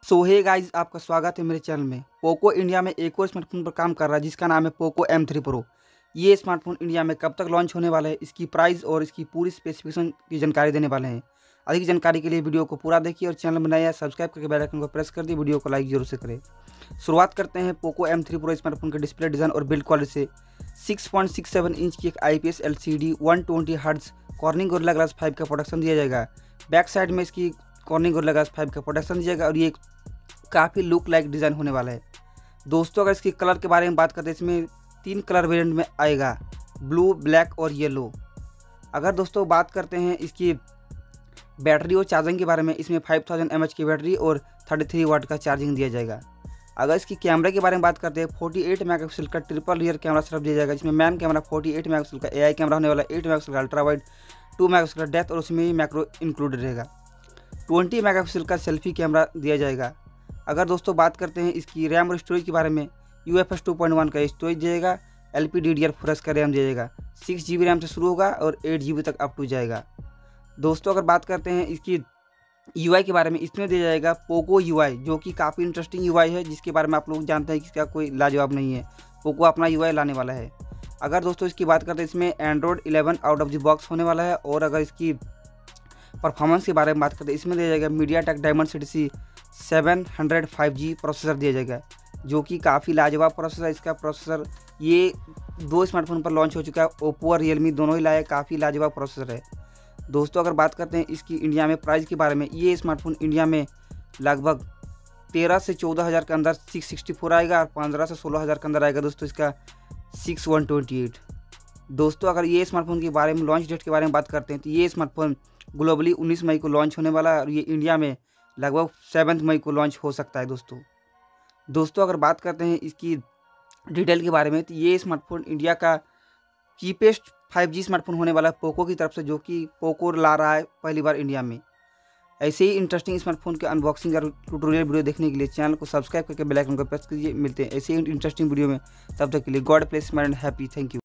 सो hey guys, आपका स्वागत है मेरे चैनल में। पोको इंडिया में एक और स्मार्टफोन पर काम कर रहा है जिसका नाम है पोको M3 प्रो। ये स्मार्टफोन इंडिया में कब तक लॉन्च होने वाला है, इसकी प्राइस और इसकी पूरी स्पेसिफिकेशन की जानकारी देने वाले हैं। अधिक जानकारी के लिए वीडियो को पूरा देखिए और चैनल में नया सब्सक्राइब करके बेल आइकन को प्रेस कर दिए। वीडियो को लाइक जरूर से करें। शुरुआत करते हैं पोको M3 प्रो स्मार्टफोन के डिस्प्ले डिज़ाइन और बिल्ड क्वालिटी से। 6.67 इंच की एक IPS LCD 120 hertz cornering gorilla glass 5 का प्रोडक्शन दिया जाएगा। बैक साइड में इसकी कॉर्निंग गोरिल्ला ग्लास 5 का प्रोडक्शन दिया जाएगा और ये काफ़ी लुक लाइक डिज़ाइन होने वाला है। दोस्तों, अगर इसकी कलर के बारे में बात करते हैं, इसमें 3 कलर वेरिएंट में आएगा, ब्लू, ब्लैक और येलो। अगर दोस्तों बात करते हैं इसकी बैटरी और चार्जिंग के बारे में, इसमें 5000 mAh की बैटरी और 33 वाट का चार्जिंग दिया जाएगा। अगर इसकी कैमरे के बारे में बात करते हैं, 48 मेगापिक्सल का ट्रिपल रियर कैमरा सेटअप दिया जाएगा, जिसमें मैन कैमरा 48 मेगापिक्सल का AI कैमरा होने वाला है, 8 मेगापिक्सल का अल्ट्रा वाइड, 2 मेगापिक्सल का डेप्थ और उसमें ही मैक्रो इंक्लूडेड रहेगा। 20 मेगापिक्सल का सेल्फी कैमरा दिया जाएगा। अगर दोस्तों बात करते हैं इसकी रैम और स्टोरेज के बारे में, UFS 2.1 का स्टोरेज दिएगा, LPDDR4 का रैम दिएगा, 6 GB रैम से शुरू होगा और 8 GB तक अप टू जाएगा। दोस्तों, अगर बात करते हैं इसकी UI के बारे में, इसमें दिया जाएगा पोको UI, जो कि काफ़ी इंटरेस्टिंग UI है, जिसके बारे में आप लोग जानते हैं कि इसका कोई लाजवाब नहीं है। पोको अपना UI लाने वाला है। अगर दोस्तों इसकी बात करते हैं, इसमें Android 11 out of the box होने वाला है। और अगर इसकी परफॉर्मेंस के बारे में बात करते हैं, इसमें दिया जाएगा MediaTek Dimensity 700 5G प्रोसेसर दिया जाएगा, जो कि काफ़ी लाजवाब प्रोसेसर है। इसका प्रोसेसर ये 2 स्मार्टफोन पर लॉन्च हो चुका है, ओप्पो और रियलमी दोनों ही लाए, काफ़ी लाजवाब प्रोसेसर है। दोस्तों, अगर बात करते हैं इसकी इंडिया में प्राइस के बारे में, ये स्मार्टफोन इंडिया में लगभग 13 से 14 हज़ार के अंदर 664 आएगा और 15 से 16 हज़ार के अंदर आएगा दोस्तों इसका 6128। दोस्तों, अगर ये स्मार्टफोन के बारे में लॉन्च डेट के बारे में बात करते हैं, तो ये स्मार्टफोन ग्लोबली 19 मई को लॉन्च होने वाला है और ये इंडिया में लगभग 7 मई को लॉन्च हो सकता है दोस्तों, अगर बात करते हैं इसकी डिटेल के बारे में, तो ये स्मार्टफोन इंडिया का चीपेस्ट 5G स्मार्टफोन होने वाला है पोको की तरफ से, जो कि पोको ला रहा है पहली बार इंडिया में। ऐसे ही इंटरेस्टिंग स्मार्टफोन के अनबॉक्सिंग और ट्यूटोरियल वीडियो देखने के लिए चैनल को सब्सक्राइब करके बेल आइकन को प्रेस कीजिए। मिलते हैं ऐसे ही इंटरेस्टिंग वीडियो में, तब तक के लिए God bless and happy. Thank you.